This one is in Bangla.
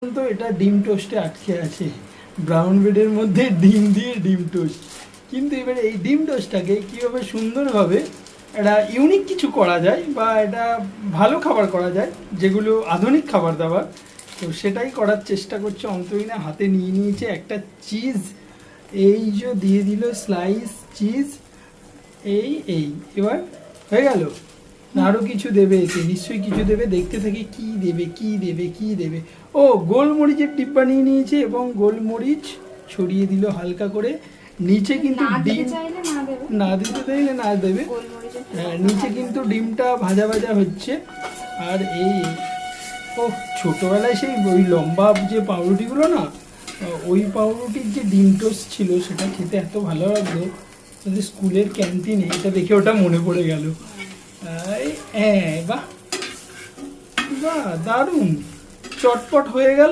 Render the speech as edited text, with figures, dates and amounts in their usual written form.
তো এটা ডিম টোস্টে আটকে আছে, ব্রাউন ব্রেডের মধ্যে ডিম দিয়ে ডিম টোস্ট। কিন্তু এবারে এই ডিম টোস্টটাকে কীভাবে সুন্দরভাবে একটা ইউনিক কিছু করা যায় বা এটা ভালো খাবার করা যায়, যেগুলো আধুনিক খাবার দাবার, তো সেটাই করার চেষ্টা করছে অন্তরীণা। হাতে নিয়ে নিয়েছে একটা চিজ, এই যে দিয়ে দিল স্লাইস চিজ, এই এবার হয়ে গেল। না আরও কিছু দেবে এতে, নিশ্চয়ই কিছু দেবে, দেখতে থাকি কি দেবে কি দেবে কি দেবে। ও গোলমরিচের ডিব্বা নিয়ে নিয়েছে এবং গোলমরিচ ছড়িয়ে দিল হালকা করে। নিচে কিন্তু ডিম না দিতে চাইলে না দেবে। হ্যাঁ, নিচে কিন্তু ডিমটা ভাজা ভাজা হচ্ছে। আর এই ও ছোটোবেলায় সেই ওই লম্বা যে পাউরুটিগুলো না, ওই পাউরুটির যে ডিম টোস্ট ছিল সেটা খেতে এত ভালো লাগতো স্কুলের ক্যান্টিনে। এটা দেখে ওটা মনে পড়ে গেল। বাহ বাহ, দারুণ চটপট হয়ে গেল।